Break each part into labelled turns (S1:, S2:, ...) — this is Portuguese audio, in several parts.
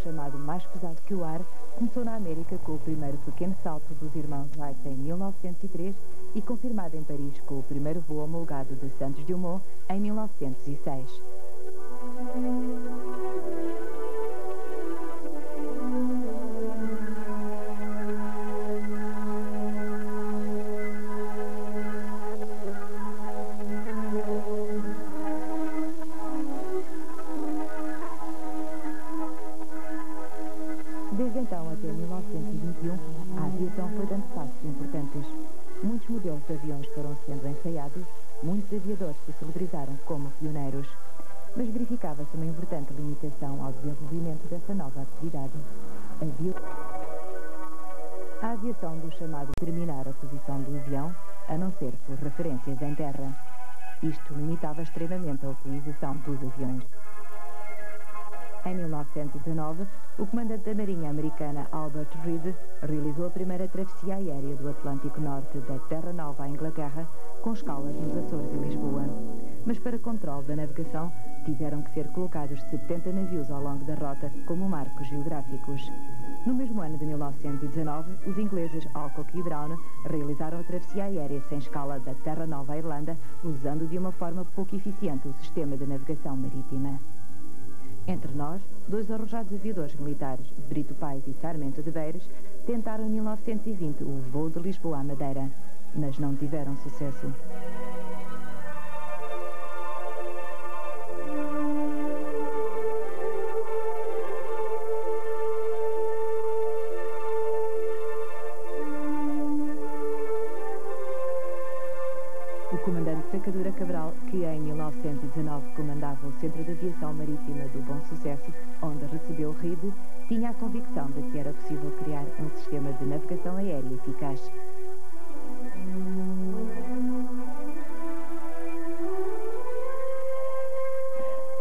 S1: chamado mais pesado que o ar, começou na América com o primeiro pequeno salto dos irmãos Wright em 1903 e confirmado em Paris com o primeiro voo homologado de Santos-Dumont em 1906. Desde então até 1921, a aviação foi dando passos importantes. Muitos modelos de aviões foram sendo ensaiados, muitos aviadores se celebrizaram como pioneiros. Mas verificava-se uma importante limitação ao desenvolvimento dessa nova atividade. A aviação do chamado determinar a posição do avião, a não ser por referências em terra. Isto limitava extremamente a utilização dos aviões. Em 1919, o comandante da Marinha americana Albert Reed realizou a primeira travessia aérea do Atlântico Norte da Terra Nova à Inglaterra, com escalas nos Açores e Lisboa. Mas para controle da navegação, tiveram que ser colocados 70 navios ao longo da rota como marcos geográficos. No mesmo ano de 1919, os ingleses Alcock e Brown realizaram a travessia aérea sem escala da Terra Nova à Irlanda, usando de uma forma pouco eficiente o sistema de navegação marítima. Entre nós, dois arrojados aviadores militares, Brito Pais e Sarmento de Beiras, tentaram em 1920 o voo de Lisboa à Madeira, mas não tiveram sucesso. O comandante Sacadura Cabral, que em 1919 comandava o Centro de Aviação Marítima do Bom Sucesso, onde recebeu Reed, tinha a convicção de que era possível criar um sistema de navegação aérea eficaz.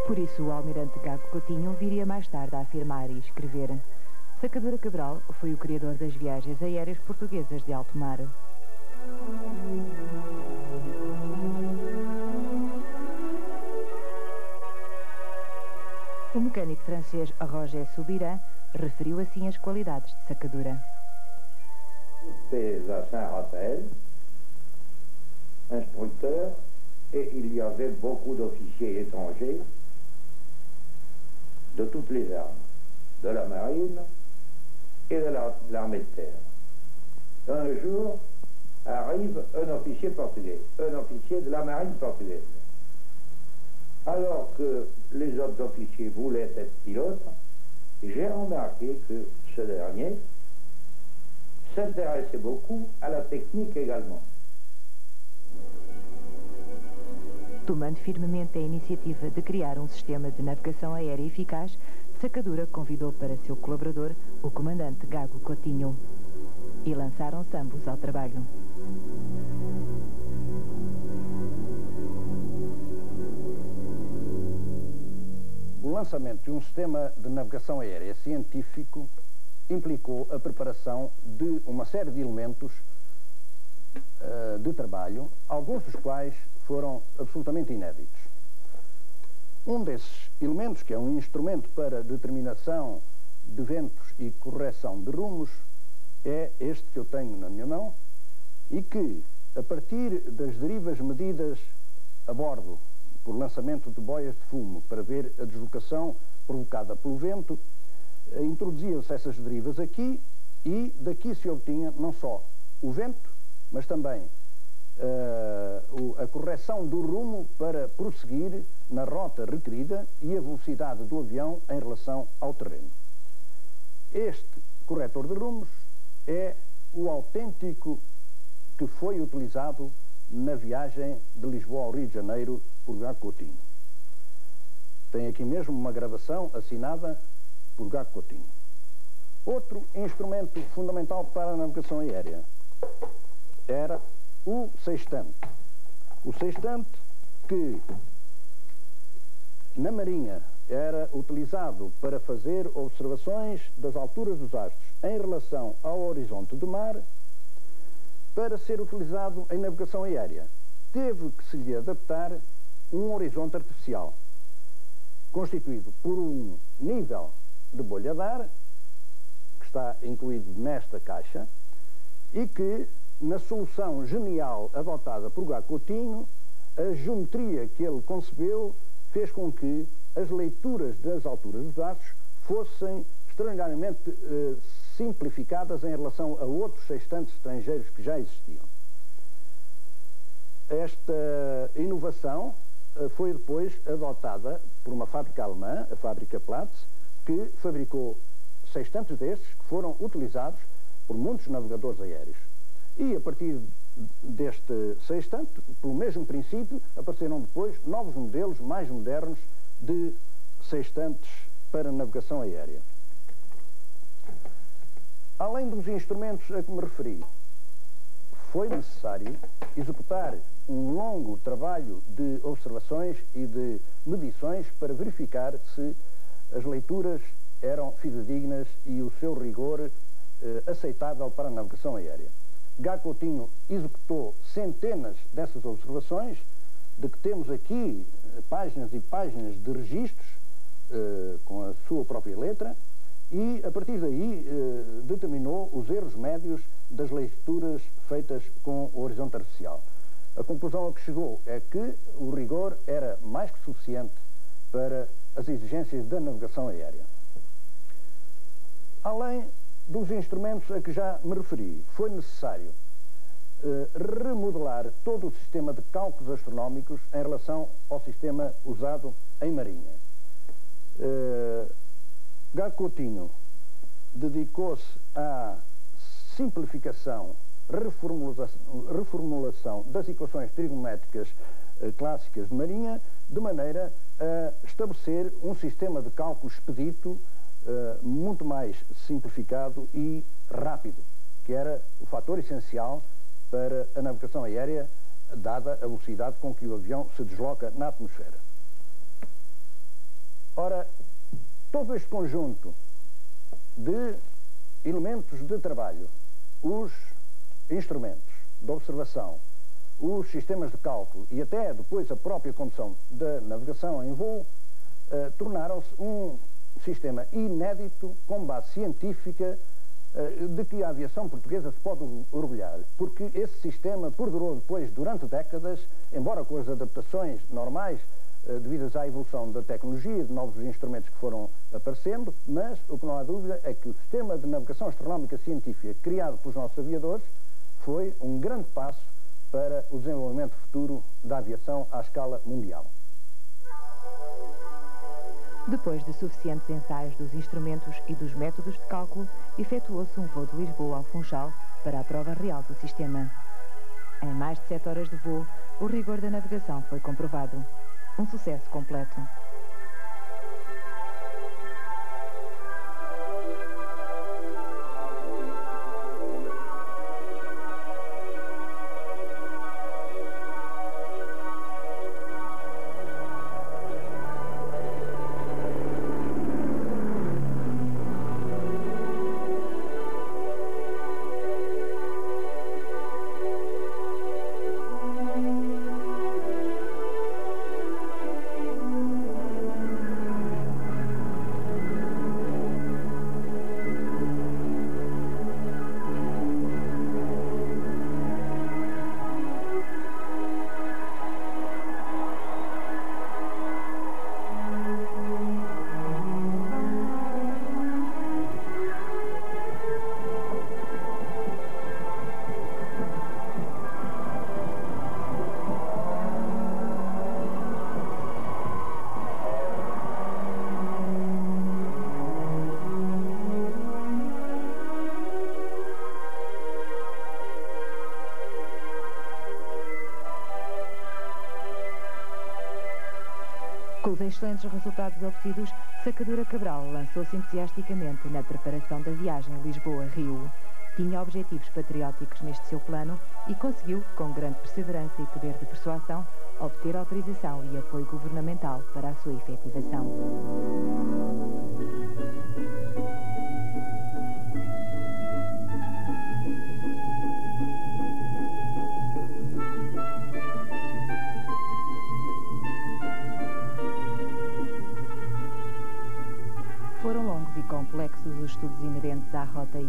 S1: Por isso, o almirante Gago Coutinho viria mais tarde a afirmar e escrever: Sacadura Cabral foi o criador das viagens aéreas portuguesas de alto mar. O mecânico francês Roger Soubiran referiu assim as qualidades de Sacadura.
S2: J'étais à Saint-Raphaël, instructeur, et il y avait beaucoup d'officiers étrangers de toutes les armes, de la marine et de l'armée de terre. Un jour arrive un officier portugais, un officier de la marine portugaise. Alors que les autres officiers voulaient être pilotes, j'ai remarqué que ce dernier s'intéressait beaucoup à la technique également.
S1: Tomando firmemente a iniciativa de criar um sistema de navegação aérea eficaz, Sacadura convidou para seu colaborador o comandante Gago Coutinho. E lançaram-se ambos ao trabalho.
S3: O lançamento de um sistema de navegação aérea científico implicou a preparação de uma série de elementos de trabalho, alguns dos quais foram absolutamente inéditos. Um desses elementos, que é um instrumento para determinação de ventos e correção de rumos, é este que eu tenho na minha mão e que, a partir das derivas medidas a bordo por lançamento de boias de fumo para ver a deslocação provocada pelo vento, introduziam-se essas derivas aqui e daqui se obtinha não só o vento, mas também a correção do rumo para prosseguir na rota requerida e a velocidade do avião em relação ao terreno. Este corretor de rumos é o autêntico que foi utilizado na viagem de Lisboa ao Rio de Janeiro por Gago Coutinho. Tem aqui mesmo uma gravação assinada por Gago Coutinho. Outro instrumento fundamental para a navegação aérea era o sextante. O sextante que na Marinha era utilizado para fazer observações das alturas dos astros em relação ao horizonte do mar, para ser utilizado em navegação aérea. Teve que se lhe adaptar um horizonte artificial, constituído por um nível de Bolhadar, que está incluído nesta caixa, e que, na solução genial adotada por Gá Coutinho, a geometria que ele concebeu fez com que as leituras das alturas dos aços fossem extraordinariamente simplificadas em relação a outros sextantes estrangeiros que já existiam. Esta inovação foi depois adotada por uma fábrica alemã, a fábrica Platz, que fabricou sextantes destes que foram utilizados por muitos navegadores aéreos. E a partir deste sextante, pelo mesmo princípio, apareceram depois novos modelos mais modernos de sextantes para navegação aérea. Além dos instrumentos a que me referi, foi necessário executar um longo trabalho de observações e de medições para verificar se as leituras eram fidedignas e o seu rigor aceitável para a navegação aérea. Gá Coutinho executou centenas dessas observações, de que temos aqui páginas e páginas de registros com a sua própria letra, e a partir daí determinou os erros médios das leituras feitas com o horizonte artificial. A conclusão a que chegou é que o rigor era mais que suficiente para as exigências da navegação aérea. Além dos instrumentos a que já me referi, foi necessário remodelar todo o sistema de cálculos astronómicos em relação ao sistema usado em marinha. Gá Coutinho dedicou-se à simplificação, reformulação das equações trigonométricas clássicas de marinha, de maneira a estabelecer um sistema de cálculo expedito, muito mais simplificado e rápido, que era o fator essencial para a navegação aérea, dada a velocidade com que o avião se desloca na atmosfera. Ora, todo este conjunto de elementos de trabalho, os instrumentos de observação, os sistemas de cálculo e até depois a própria condução da navegação em voo, tornaram-se um sistema inédito, com base científica, de que a aviação portuguesa se pode orgulhar, porque esse sistema perdurou depois durante décadas, embora com as adaptações normais devidas à evolução da tecnologia, de novos instrumentos que foram aparecendo, mas o que não há dúvida é que o sistema de navegação astronómica científica criado pelos nossos aviadores foi um grande passo para o desenvolvimento futuro da aviação à escala mundial.
S1: Depois de suficientes ensaios dos instrumentos e dos métodos de cálculo, efetuou-se um voo de Lisboa ao Funchal para a prova real do sistema. Em mais de 7 horas de voo, o rigor da navegação foi comprovado. Um sucesso completo. Com os excelentes resultados obtidos, Sacadura Cabral lançou-se entusiasticamente na preparação da viagem Lisboa-Rio. Tinha objetivos patrióticos neste seu plano e conseguiu, com grande perseverança e poder de persuasão, obter autorização e apoio governamental para a sua efetivação.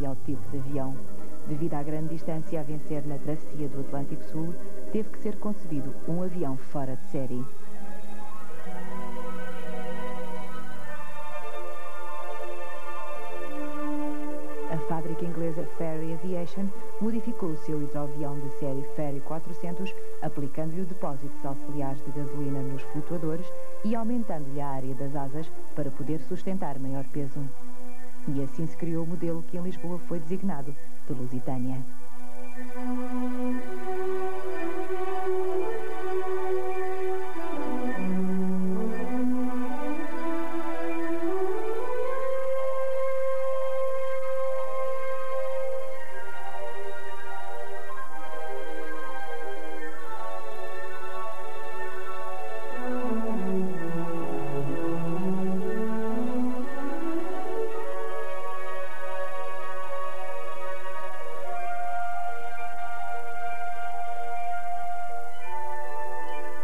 S1: e ao tipo de avião. Devido à grande distância a vencer na travessia do Atlântico Sul, teve que ser concebido um avião fora de série. A fábrica inglesa Fairey Aviation modificou o seu hidroavião de série Fairey 400, aplicando-lhe depósitos auxiliares de gasolina nos flutuadores e aumentando-lhe a área das asas para poder sustentar maior peso. E assim se criou o modelo que em Lisboa foi designado de Lusitânia.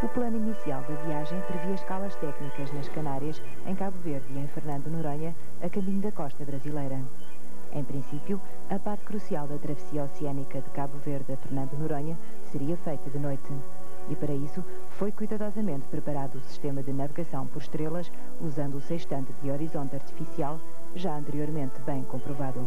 S1: O plano inicial da viagem previa escalas técnicas nas Canárias, em Cabo Verde e em Fernando de Noronha, a caminho da costa brasileira. Em princípio, a parte crucial da travessia oceânica de Cabo Verde a Fernando de Noronha seria feita de noite. E para isso, foi cuidadosamente preparado o sistema de navegação por estrelas, usando o sextante de horizonte artificial, já anteriormente bem comprovado.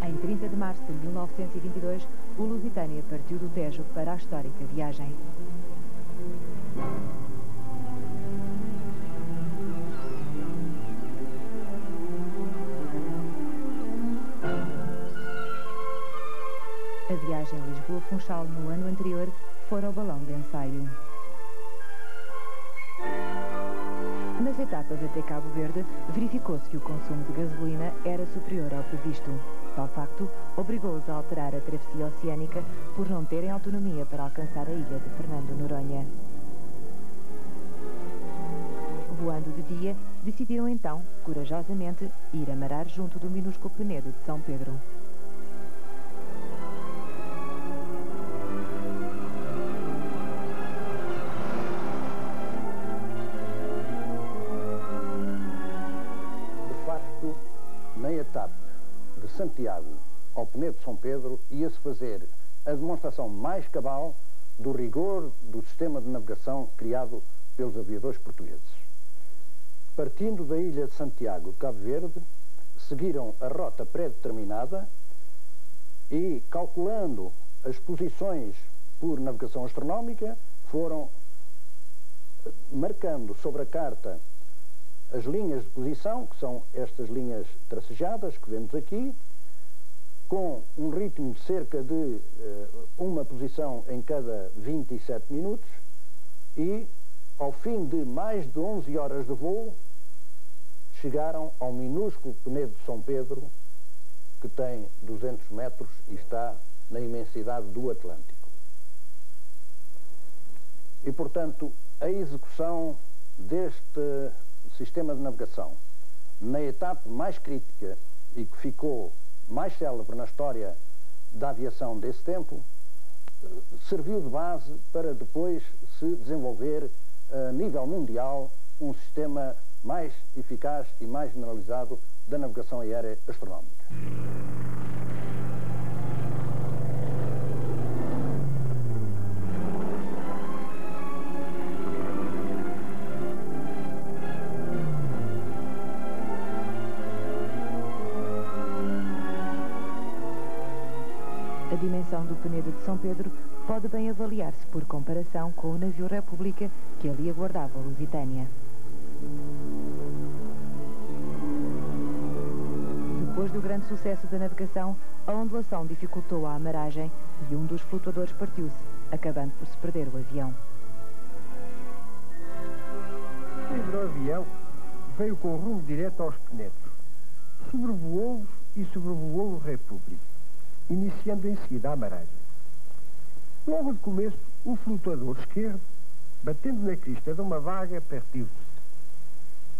S1: Em 30 de março de 1922, o Lusitânia partiu do Tejo para a histórica viagem. A viagem Lisboa-Funchal no ano anterior fora o balão de ensaio. Nas etapas até Cabo Verde, verificou-se que o consumo de gasolina era superior ao previsto. Tal facto obrigou-os a alterar a travessia oceânica por não terem autonomia para alcançar a ilha de Fernando de Noronha. Voando de dia, decidiram então, corajosamente, ir amarar junto do minúsculo Penedo de São Pedro.
S3: Na etapa de Santiago ao Penedo de São Pedro ia-se fazer a demonstração mais cabal do rigor do sistema de navegação criado pelos aviadores portugueses. Partindo da ilha de Santiago de Cabo Verde, seguiram a rota pré-determinada e, calculando as posições por navegação astronómica, foram marcando sobre a carta as linhas de posição, que são estas linhas tracejadas que vemos aqui, com um ritmo de cerca de uma posição em cada 27 minutos e, ao fim de mais de 11 horas de voo, chegaram ao minúsculo Penedo de São Pedro, que tem 200 metros e está na imensidade do Atlântico. E, portanto, a execução deste sistema de navegação na etapa mais crítica e que ficou mais célebre na história da aviação desse tempo, serviu de base para depois se desenvolver a nível mundial um sistema mais eficaz e mais generalizado da navegação aérea astronómica.
S1: dimensão do Penedo de São Pedro pode bem avaliar-se por comparação com o navio República que ali aguardava a Lusitânia. Depois do grande sucesso da navegação, a ondulação dificultou a amaragem e um dos flutuadores partiu-se, acabando por se perder o avião.
S4: O hidroavião veio com rumo direto aos Penedos. Sobrevoou-os e sobrevoou o República, iniciando em seguida a amaragem. Logo de começo, o flutuador esquerdo, batendo na crista de uma vaga, partiu-se.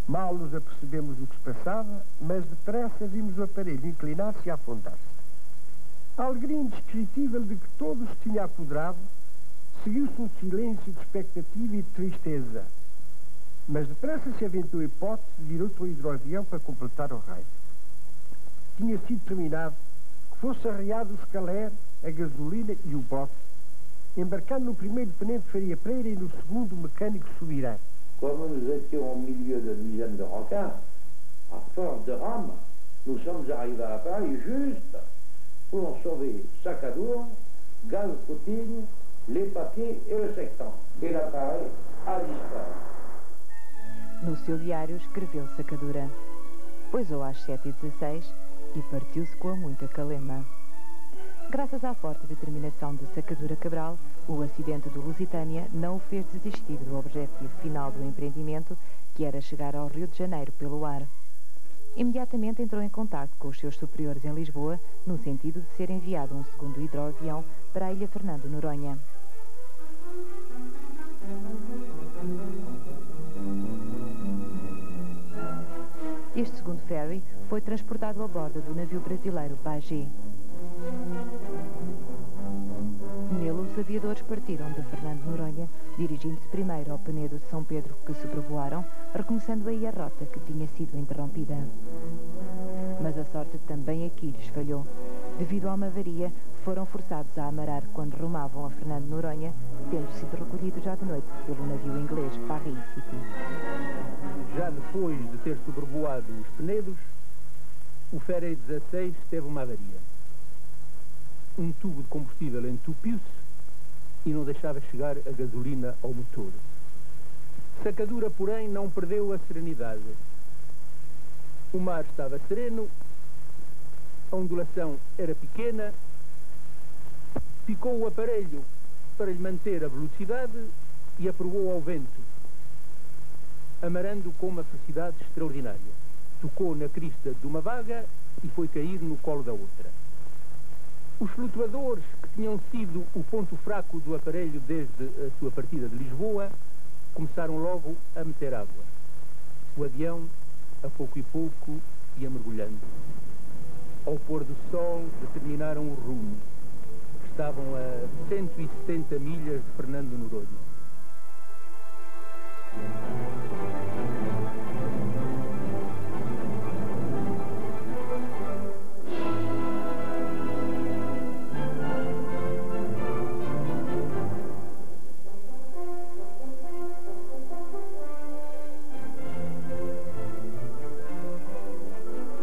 S4: Mal nos apercebemos do que se passava, mas depressa vimos o aparelho inclinar-se e afundar-se. A alegria indescritível de que todos se tinha apoderado, seguiu-se um silêncio de expectativa e de tristeza. Mas depressa se aventou a hipótese de vir outro hidroavião para completar o raio. Tinha sido determinado que fosse arriado o escaler, a gasolina e o bote, embarcando no primeiro tenente Faria Pereira e no segundo o mecânico Subirá.
S2: Comme nous étions au milieu d'une dizaine de requins, à force de rames, nous sommes arrivés à Paris juste pour sauver Sacadura, Gaz Coutinho, les papiers et le sextant. Et l'appareil a disparu.
S1: No seu diário escreveu Sacadura. Poisou às 7h16 e partiu-se com muita calema. Graças à forte determinação de Sacadura Cabral, o acidente do Lusitânia não o fez desistir do objetivo final do empreendimento, que era chegar ao Rio de Janeiro pelo ar. Imediatamente entrou em contacto com os seus superiores em Lisboa, no sentido de ser enviado um segundo hidroavião para a ilha Fernando Noronha. Este segundo ferry foi transportado a bordo do navio brasileiro Bagé. Nele, os aviadores partiram de Fernando Noronha, dirigindo-se primeiro ao Penedo de São Pedro, que sobrevoaram, recomeçando aí a rota que tinha sido interrompida. Mas a sorte também aqui lhes falhou. Devido a uma avaria, foram forçados a amarar quando rumavam a Fernando Noronha, tendo sido recolhidos já de noite pelo navio inglês Paris City.
S5: Já depois de ter sobrevoado os Penedos, o Ferry 16 teve uma avaria. Um tubo de combustível entupiu-se e não deixava chegar a gasolina ao motor. Sacadura, porém, não perdeu a serenidade. O mar estava sereno, a ondulação era pequena, picou o aparelho para lhe manter a velocidade e aprovou ao vento, amarando com uma velocidade extraordinária. Tocou na crista de uma vaga e foi cair no colo da outra. Os flutuadores, que tinham sido o ponto fraco do aparelho desde a sua partida de Lisboa, começaram logo a meter água. O avião, a pouco e pouco, ia mergulhando. Ao pôr do sol, determinaram o rumo. Estavam a 170 milhas de Fernando Noronha.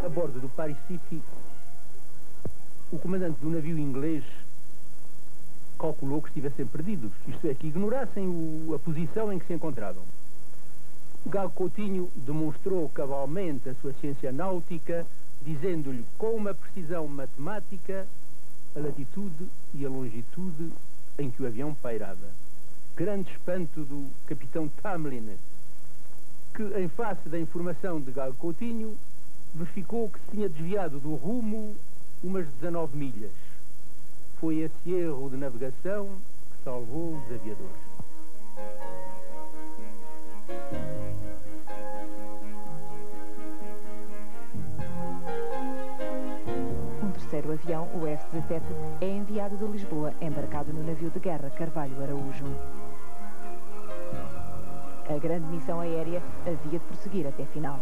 S5: A bordo do Paris City, o comandante do navio inglês calculou que estivessem perdidos, isto é, que ignorassem a posição em que se encontravam. Gal Coutinho demonstrou cabalmente a sua ciência náutica, dizendo-lhe com uma precisão matemática a latitude e a longitude em que o avião pairava. Grande espanto do capitão Tamlin, que, em face da informação de Gal Coutinho, verificou que se tinha desviado do rumo umas 19 milhas. Foi esse erro de navegação que salvou os aviadores.
S1: Um terceiro avião, o F-17, é enviado de Lisboa, embarcado no navio de guerra Carvalho Araújo. A grande missão aérea havia de prosseguir até final.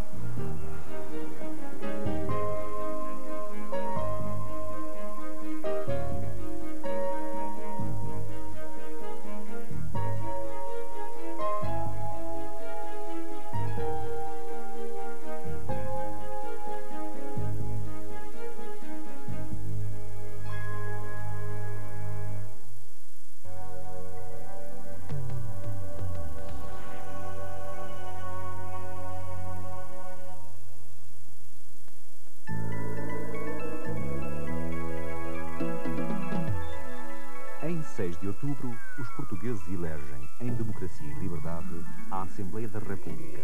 S6: 6 de outubro, os portugueses elegem, em democracia e liberdade, a Assembleia da República,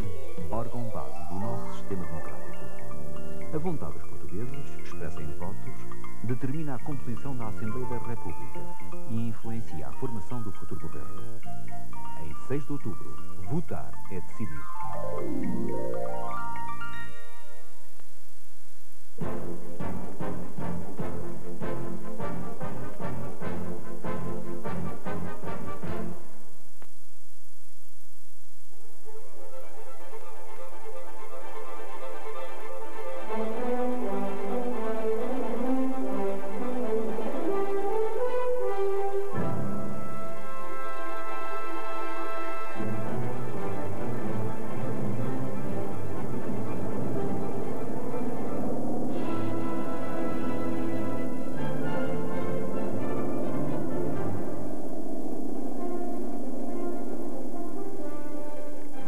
S6: órgão base do nosso sistema democrático. A vontade dos portugueses, expressa em votos, determina a composição da Assembleia da República e influencia a formação do futuro governo. Em 6 de outubro, votar é decidir.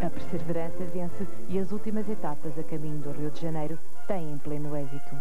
S1: A perseverança vence e as últimas etapas a caminho do Rio de Janeiro têm pleno êxito.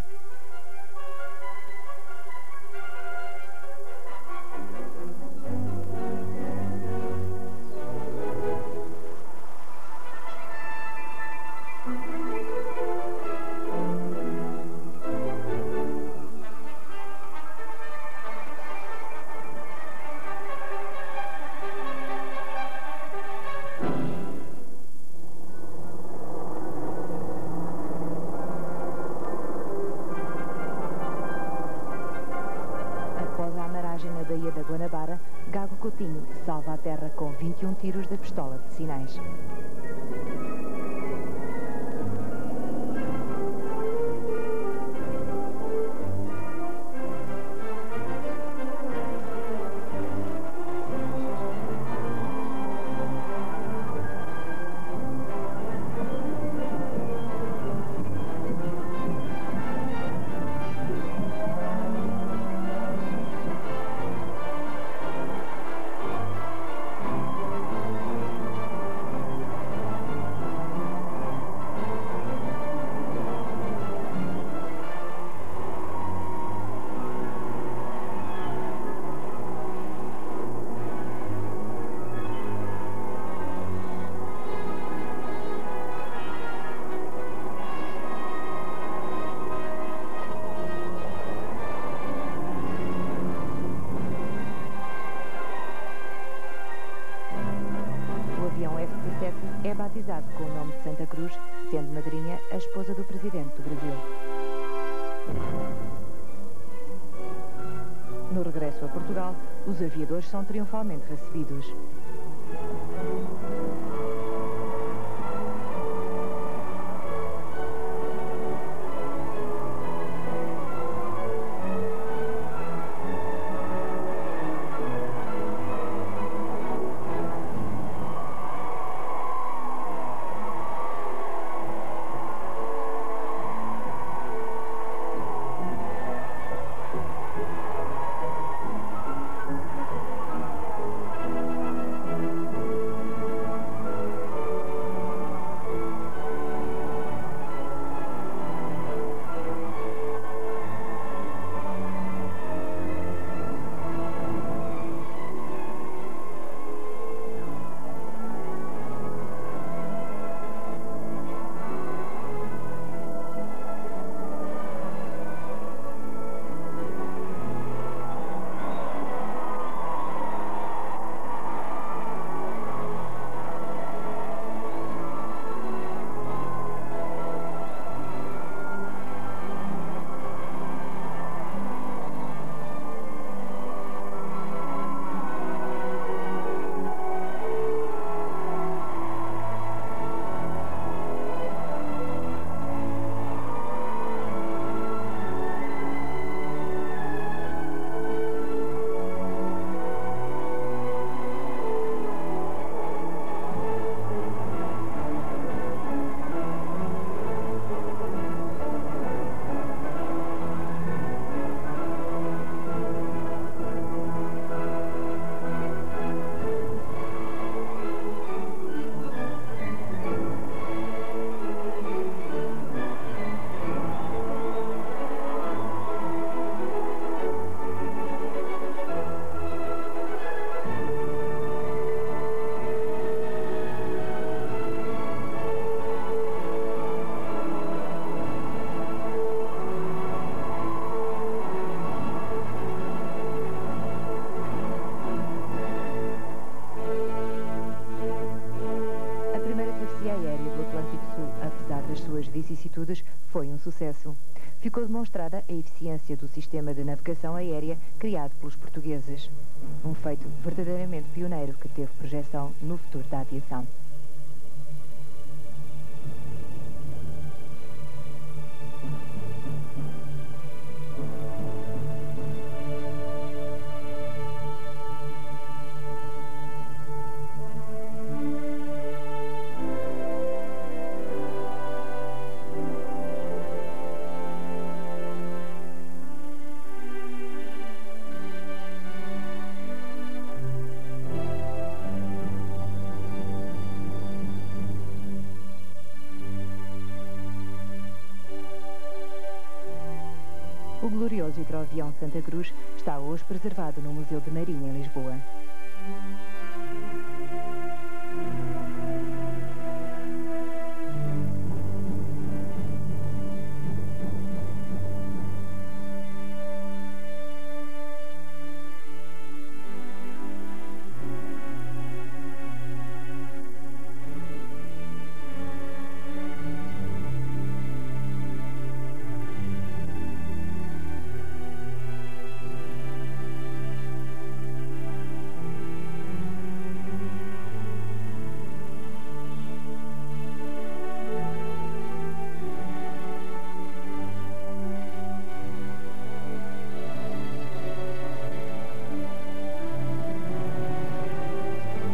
S1: Na Baía da Guanabara, Gago Coutinho salva a terra com 21 tiros da pistola de sinais. É batizado com o nome de Santa Cruz, sendo madrinha a esposa do presidente do Brasil. No regresso a Portugal, os aviadores são triunfalmente recebidos. suas vicissitudes, foi um sucesso. Ficou demonstrada a eficiência do sistema de navegação aérea criado pelos portugueses. Um feito verdadeiramente pioneiro que teve projeção no futuro da aviação. O glorioso hidroavião Santa Cruz está hoje preservado no Museu de Marinha, em Lisboa.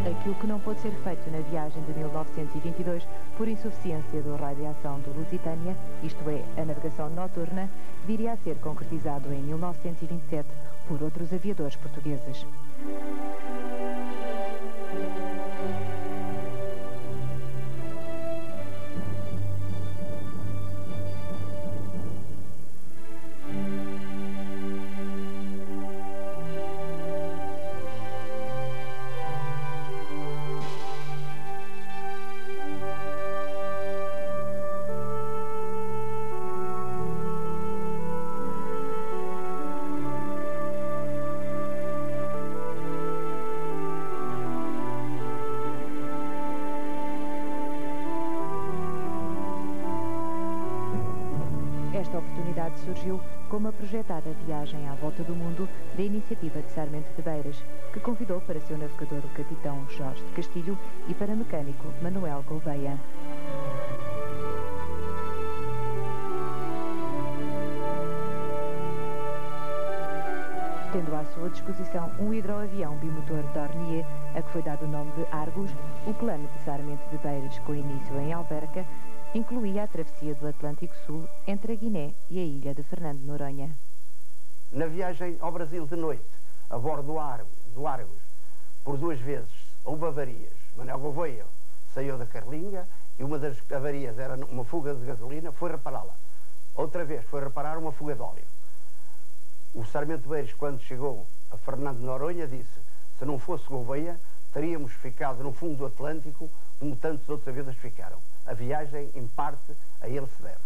S1: Aquilo que não pôde ser feito na viagem de 1922 por insuficiência do raio de ação do Lusitânia, isto é, a navegação noturna, viria a ser concretizado em 1927 por outros aviadores portugueses. Esta oportunidade surgiu com uma projetada viagem à volta do mundo da iniciativa de Sarmento de Beiras, que convidou para seu navegador o capitão Jorge de Castilho e para mecânico Manuel Gouveia. Tendo à sua disposição um hidroavião bimotor Dornier, a que foi dado o nome de Argus, o plano de Sarmento de Beiras, com início em Alverca, incluía a travessia do Atlântico Sul entre a Guiné e a ilha de Fernando de Noronha.
S7: Na viagem ao Brasil de noite, a bordo do Argus, por 2 vezes houve avarias. Manuel Gouveia saiu da Carlinga e uma das avarias era uma fuga de gasolina, foi repará-la. Outra vez foi reparar uma fuga de óleo. O Sarmento de Beiras, quando chegou a Fernando de Noronha, disse: se não fosse Gouveia, teríamos ficado no fundo do Atlântico, como tantos outros aviões ficaram. A viagem, em parte, a ele se deve.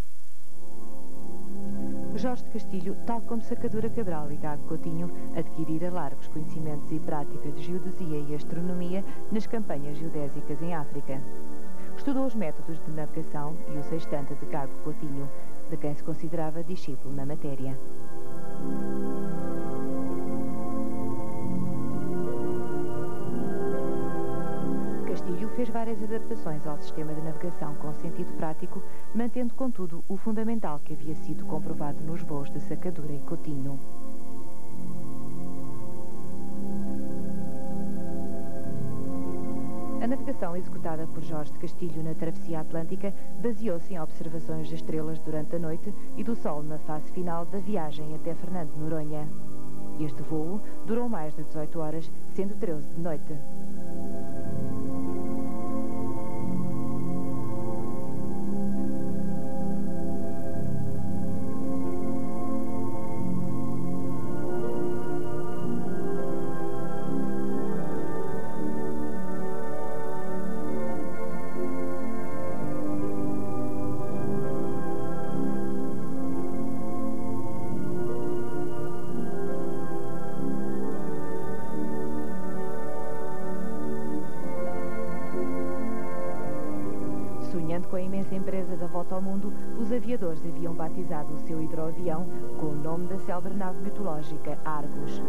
S1: Jorge de Castilho, tal como Sacadura Cabral e Gago Coutinho, adquirira largos conhecimentos e práticas de geodesia e astronomia nas campanhas geodésicas em África. Estudou os métodos de navegação e o sextante de Gago Coutinho, de quem se considerava discípulo na matéria. Castilho fez várias adaptações ao sistema de navegação com sentido prático, mantendo, contudo, o fundamental que havia sido comprovado nos voos de Sacadura e Coutinho. A navegação executada por Jorge de Castilho na travessia atlântica baseou-se em observações das estrelas durante a noite e do Sol na fase final da viagem até Fernando de Noronha. Este voo durou mais de 18 horas, sendo 13 de noite. juntamente com a imensa empresa da Volta ao Mundo, os aviadores haviam batizado o seu hidroavião com o nome da célebre nave mitológica Argus.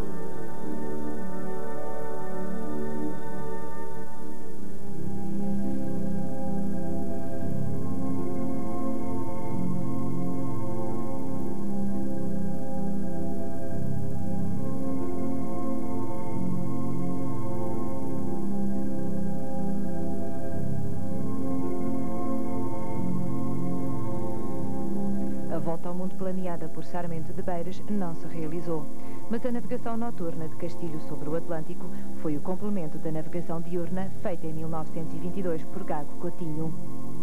S1: A volta ao mundo planeada por Sarmento de Beiras não se realizou, mas a navegação noturna de Castilho sobre o Atlântico foi o complemento da navegação diurna feita em 1922 por Gago Coutinho.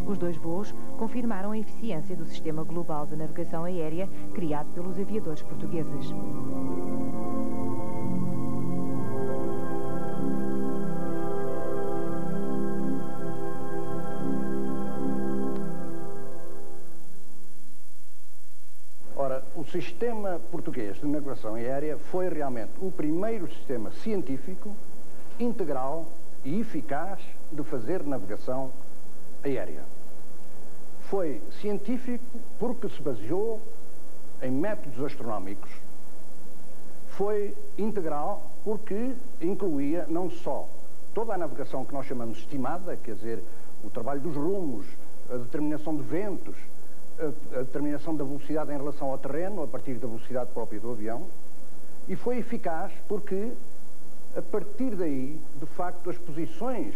S1: Os dois voos confirmaram a eficiência do sistema global de navegação aérea criado pelos aviadores portugueses.
S3: Ora, o sistema português de navegação aérea foi realmente o primeiro sistema científico, integral e eficaz de fazer navegação aérea. Foi científico porque se baseou em métodos astronómicos. Foi integral porque incluía não só toda a navegação que nós chamamos estimada, quer dizer, o trabalho dos rumos, a determinação de ventos, a determinação da velocidade em relação ao terreno, a partir da velocidade própria do avião, e foi eficaz porque, a partir daí, de facto, as posições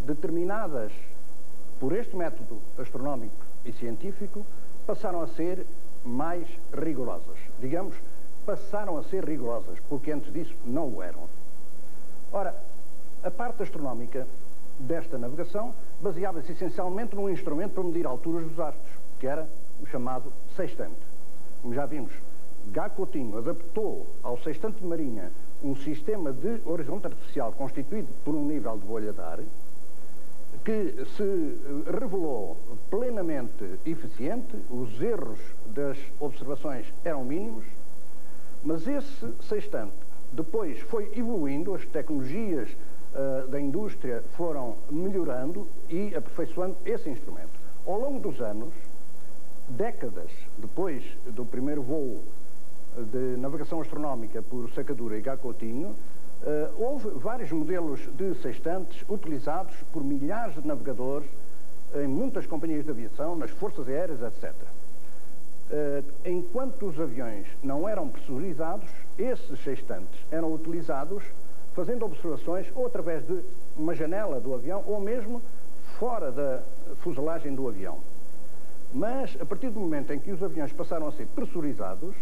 S3: determinadas por este método astronómico e científico passaram a ser mais rigorosas. Digamos, passaram a ser rigorosas, porque antes disso não o eram. Ora, a parte astronómica desta navegação baseava-se essencialmente num instrumento para medir alturas dos astros, que era o chamado sextante. Como já vimos, Gago Coutinho adaptou ao sextante de marinha um sistema de horizonte artificial constituído por um nível de bolha de ar que se revelou plenamente eficiente, os erros das observações eram mínimos, mas esse sextante depois foi evoluindo, as tecnologias da indústria foram melhorando e aperfeiçoando esse instrumento. Ao longo dos anos, décadas depois do primeiro voo de navegação astronómica por Sacadura e Gago Coutinho, houve vários modelos de sextantes utilizados por milhares de navegadores em muitas companhias de aviação, nas forças aéreas, etc. Enquanto os aviões não eram pressurizados, esses sextantes eram utilizados fazendo observações ou através de uma janela do avião ou mesmo fora da fuselagem do avião. Mas, a partir do momento em que os aviões passaram a ser pressurizados,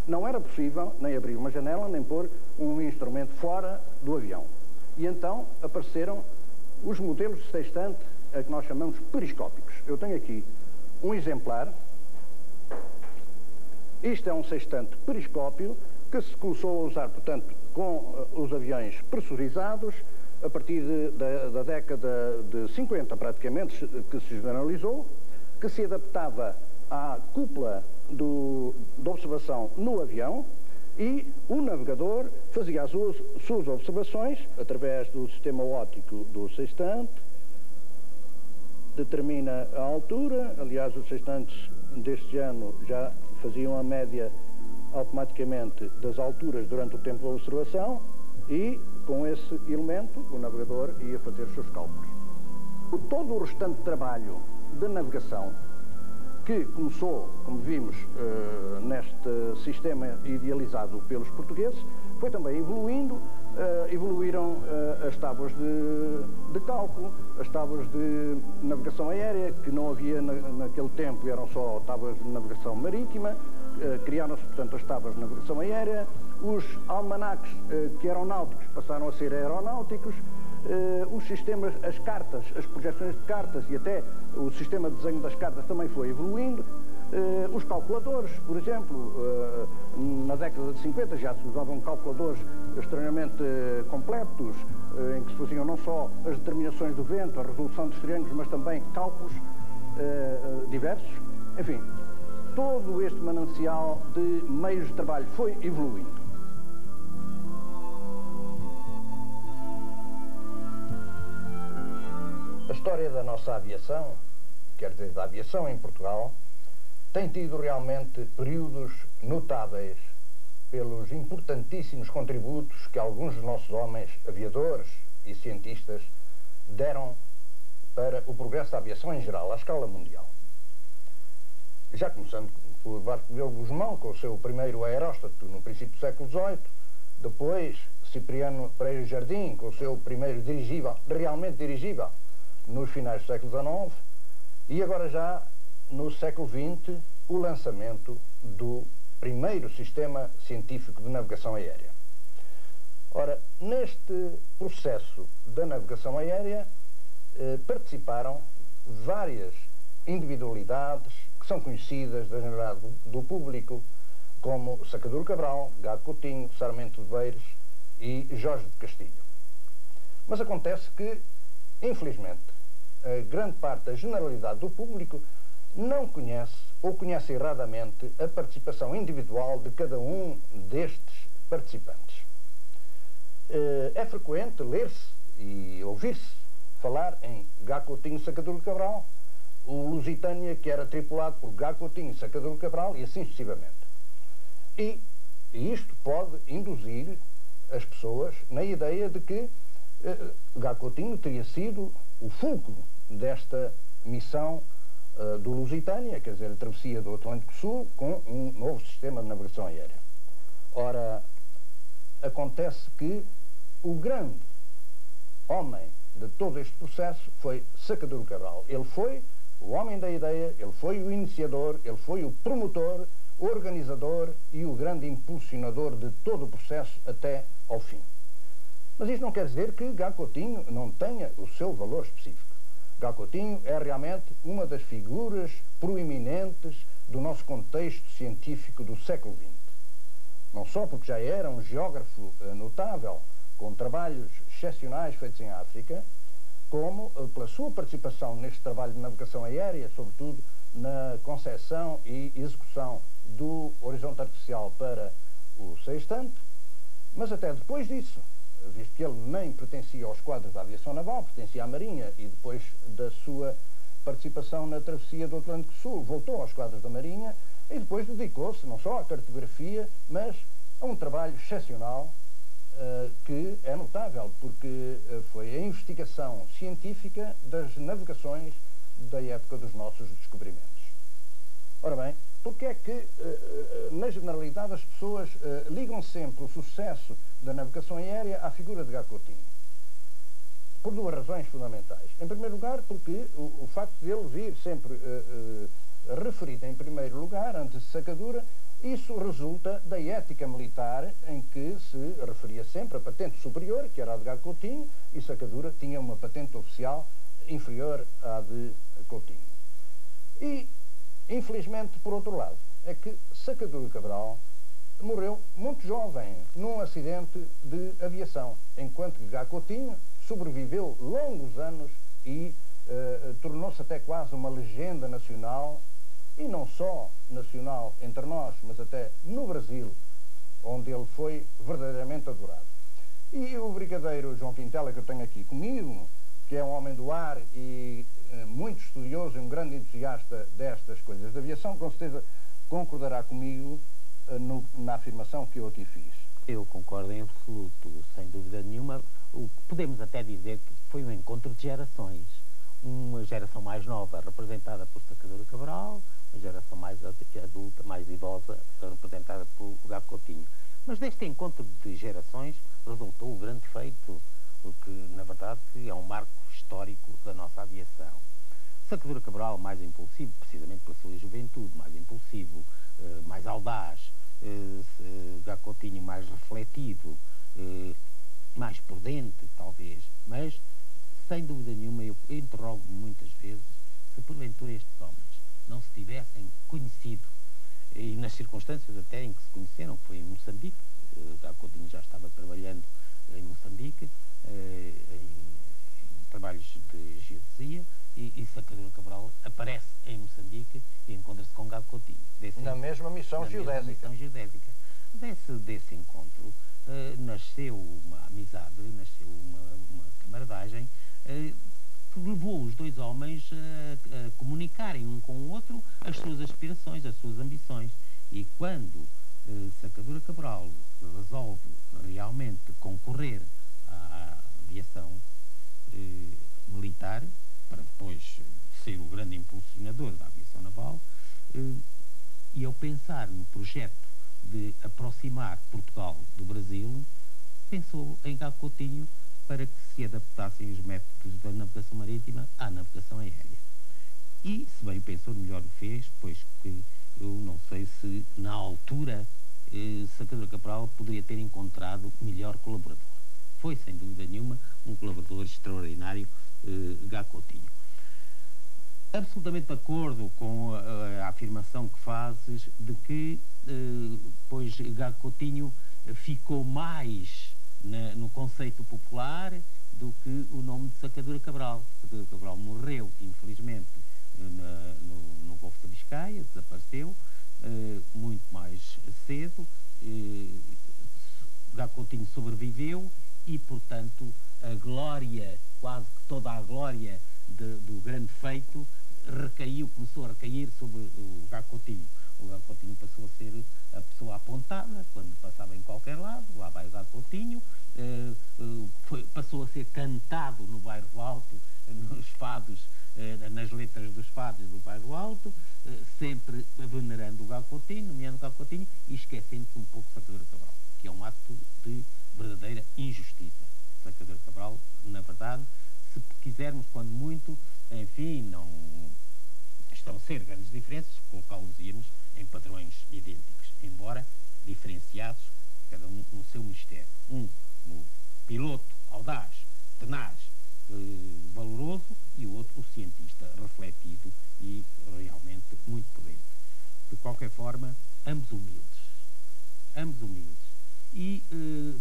S3: não era possível nem abrir uma janela, nem pôr um instrumento fora do avião. E então apareceram os modelos de sextante, a que nós chamamos periscópicos. Eu tenho aqui um exemplar. Isto é um sextante periscópio que se começou a usar, portanto, com os aviões pressurizados, a partir da década de 50, praticamente, que se generalizou, que se adaptava à cúpula de observação no avião e o navegador fazia as suas observações através do sistema óptico do sextante, determina a altura. Aliás, os sextantes deste ano já faziam a média automaticamente das alturas durante o tempo da observação e, com esse elemento, o navegador ia fazer os seus cálculos. Todo o restante trabalho de navegação, que começou, como vimos, neste sistema idealizado pelos portugueses, foi também evoluindo. Evoluíram as tábuas de cálculo, as tábuas de navegação aérea, que não havia naquele tempo, eram só tábuas de navegação marítima. Criaram-se, portanto, as tábuas de navegação aérea. Os almanaques que eram náuticos passaram a ser aeronáuticos. Os sistemas, as cartas, as projeções de cartas e até o sistema de desenho das cartas também foi evoluindo. Os calculadores, por exemplo, na década de 50 já se usavam calculadores extremamente completos, em que se faziam não só as determinações do vento, a resolução dos triângulos, mas também cálculos diversos. Enfim, todo este manancial de meios de trabalho foi evoluindo. A história da nossa aviação quer dizer, da aviação em Portugal, tem tido realmente períodos notáveis pelos importantíssimos contributos que alguns dos nossos homens aviadores e cientistas deram para o progresso da aviação em geral, à escala mundial. Já começando por Bartolomeu Guzmão, com o seu primeiro aeróstato no princípio do século XVIII, depois Cipriano Pereira Jardim, com o seu primeiro dirigível, realmente dirigível, nos finais do século XIX, e agora já no século XX, o lançamento do primeiro sistema científico de navegação aérea. Ora, neste processo da navegação aérea participaram várias individualidades que são conhecidas da generalidade do público, como Sacadura Cabral, Gago Coutinho, Sarmento de Beires e Jorge de Castilho. Mas acontece que, infelizmente, a grande parte da generalidade do público não conhece ou conhece erradamente a participação individual de cada um destes participantes. É frequente ler-se e ouvir-se falar em Gago Coutinho e Sacadura Cabral, o Lusitânia, que era tripulado por Gago Coutinho e Sacadura Cabral, e assim sucessivamente. E isto pode induzir as pessoas na ideia de que Gago Coutinho teria sido o fulcro desta missão do Lusitânia, quer dizer, a travessia do Atlântico Sul, com um novo sistema de navegação aérea. Ora, acontece que o grande homem de todo este processo foi Sacadura Cabral. Ele foi o homem da ideia, ele foi o iniciador, ele foi o promotor, o organizador e o grande impulsionador de todo o processo até ao fim. Mas isto não quer dizer que Gago Coutinho não tenha o seu valor específico. Gago Coutinho é realmente uma das figuras proeminentes do nosso contexto científico do século XX. Não só porque já era um geógrafo notável, com trabalhos excepcionais feitos em África, como pela sua participação neste trabalho de navegação aérea, sobretudo na concepção e execução do horizonte artificial para o sextante, mas até depois disso, visto que ele nem pertencia aos quadros da aviação naval, pertencia à Marinha, e depois da sua participação na travessia do Atlântico Sul, voltou aos quadros da Marinha e depois dedicou-se não só à cartografia, mas a um trabalho excepcional que é notável, porque foi a investigação científica das navegações da época dos nossos descobrimentos. Ora bem, porque é que, na generalidade, as pessoas ligam sempre o sucesso da navegação aérea à figura de Gago Coutinho? Por duas razões fundamentais. Em primeiro lugar, porque o facto de ele vir sempre referido em primeiro lugar, antes de Sacadura, isso resulta da ética militar, em que se referia sempre a patente superior, que era a de Gago Coutinho, e Sacadura tinha uma patente oficial inferior à de Coutinho. E, infelizmente, por outro lado, é que Sacadura Cabral morreu muito jovem num acidente de aviação, enquanto que Gago Coutinho sobreviveu longos anos e tornou-se até quase uma legenda nacional, e não só nacional entre nós, mas até no Brasil, onde ele foi verdadeiramente adorado. E o brigadeiro João Quintela, que eu tenho aqui comigo, que é um homem do ar e muito estudioso e um grande entusiasta destas coisas de aviação, com certeza concordará comigo na afirmação que eu aqui fiz.
S8: Eu concordo em absoluto, sem dúvida nenhuma. O que podemos até dizer que foi um encontro de gerações. Uma geração mais nova, representada por Sacadura Cabral, uma geração mais adulta, mais idosa, representada por Gago Coutinho. Mas deste encontro de gerações resultou o grande feito, o que, na verdade, é um marco histórico da nossa aviação. Sacadura Cabral, mais impulsivo, precisamente pela sua juventude, mais impulsivo, mais audaz, Gago Coutinho mais refletido, mais prudente, talvez, mas, sem dúvida nenhuma, eu interrogo-me muitas vezes se, porventura, estes homens não se tivessem conhecido, e nas circunstâncias até em que se conheceram, que foi em Moçambique, Gago Coutinho já estava trabalhando em Moçambique, em trabalhos de geodesia, e Sacadura Cabral aparece em Moçambique e encontra-se com Gago Coutinho.
S3: Na mesma missão geodésica.
S8: Desse encontro nasceu uma amizade, nasceu uma camaradagem que levou os dois homens a comunicarem um com o outro as suas aspirações, as suas ambições. E quando Sacadura Cabral resolve realmente concorrer à aviação militar, para depois ser o grande impulsionador da aviação naval, e ao pensar no projeto de aproximar Portugal do Brasil, pensou em Gago Coutinho para que se adaptassem os métodos da navegação marítima à navegação aérea. E, se bem pensou, melhor o fez, pois que eu não sei se, na altura, Sacadura Cabral poderia ter encontrado melhor colaborador. Foi, sem dúvida nenhuma, um colaborador extraordinário, Gago Coutinho. Absolutamente de acordo com a afirmação que fazes de que, pois, Gago Coutinho ficou mais no conceito popular do que o nome de Sacadura Cabral. Sacadura Cabral morreu, infelizmente, no Golfo da Biscaia, desapareceu muito mais cedo. Gago Coutinho sobreviveu e, portanto, a glória, quase que toda a glória do grande feito começou a recair sobre o Gago Coutinho. O Gago Coutinho passou a ser a pessoa apontada quando passava em qualquer lado. Lá vai o Gago Coutinho. Passou a ser cantado no Bairro Alto, nos fados, nas letras dos fados do Bairro Alto, sempre venerando o Gago Coutinho, nomeando o Gago Coutinho, e esquecendo-se um pouco Sacadura Cabral, que é um ato de verdadeira injustiça. Sacadura Cabral, na verdade, se quisermos, quando muito, enfim, não estabelecer grandes diferenças, colocá-los-íamos em padrões idênticos, embora diferenciados, cada um no seu mistério. Um no piloto audaz, tenaz, valoroso, e o outro o cientista refletido e realmente muito prudente. De qualquer forma, ambos humildes. Ambos humildes. E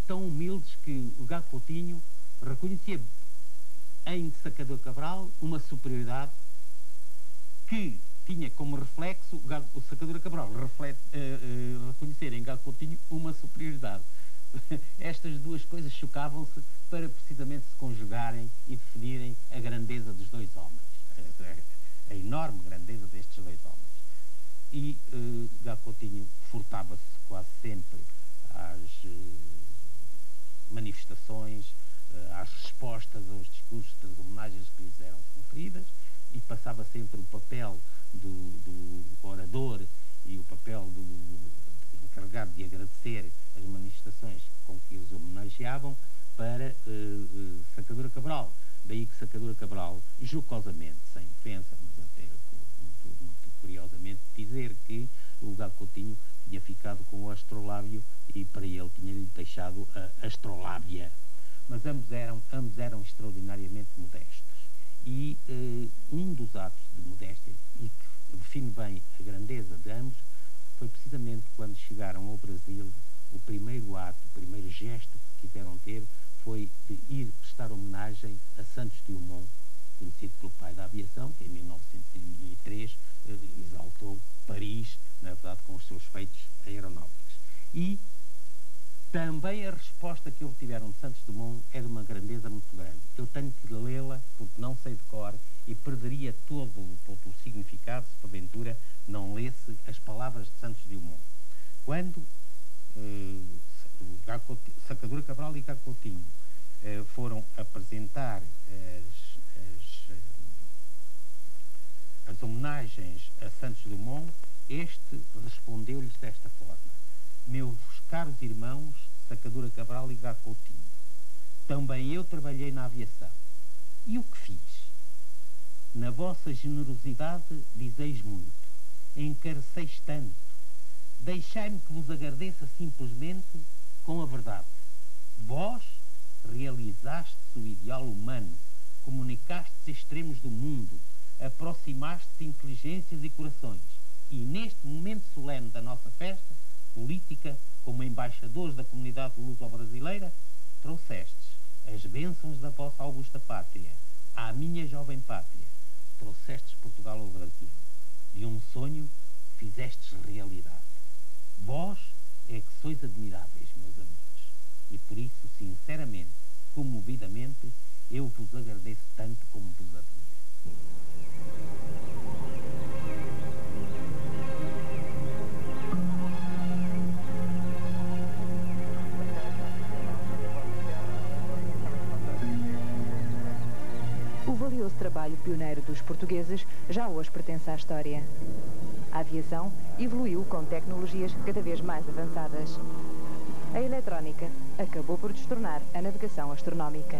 S8: tão humildes que o Gago Coutinho reconhecia em Sacadura Cabral uma superioridade que tinha como reflexo o Sacadura Cabral reconhecer em Gago Coutinho uma superioridade. Estas duas coisas chocavam-se para precisamente se conjugarem e definirem a grandeza dos dois homens, a enorme grandeza destes dois homens. E Gago Coutinho furtava-se quase sempre às manifestações, às respostas aos discursos das homenagens que lhes eram conferidas, e passava sempre o papel do orador e o papel do encarregado de agradecer as manifestações com que os homenageavam para Sacadura Cabral. Daí que Sacadura Cabral, jocosamente, sem ofensa, mas até muito curiosamente, dizer que o Gago Coutinho tinha ficado com o astrolábio e para ele tinha-lhe deixado a astrolábia. Mas ambos eram extraordinariamente modestos. E um dos atos de modéstia, e que define bem a grandeza de ambos, foi precisamente quando chegaram ao Brasil. O primeiro ato, o primeiro gesto que quiseram ter foi de ir prestar homenagem a Santos Dumont, conhecido pelo pai da aviação, que em 1903 exaltou Paris, na verdade, com os seus feitos aeronáuticos. E também a resposta que obtiveram de Santos Dumont é de uma grandeza muito grande. Eu tenho que lê-la porque não sei de cor e perderia todo o significado se porventura não lesse as palavras de Santos Dumont. Quando Sacadura Cabral e Gago Coutinho foram apresentar as homenagens a Santos Dumont, este respondeu-lhes desta forma: meus caros irmãos Sacadura Cabral e Gago Coutinho, também eu trabalhei na aviação. E o que fiz? Na vossa generosidade dizeis muito, encareceis tanto, deixai-me que vos agradeça simplesmente com a verdade. Vós realizastes o ideal humano, comunicastes extremos do mundo, aproximastes inteligências e corações, e neste momento solene da nossa festa política, como embaixadores da comunidade luso-brasileira, trouxestes as bênçãos da vossa augusta pátria à minha jovem pátria, trouxestes Portugal ao Brasil. De um sonho fizestes realidade. Vós é que sois admiráveis, meus amigos, e por isso, sinceramente, comovidamente, eu vos agradeço tanto como vos admiro.
S1: O valioso trabalho pioneiro dos portugueses já hoje pertence à história. A aviação evoluiu com tecnologias cada vez mais avançadas. A eletrónica acabou por destornar a navegação astronómica.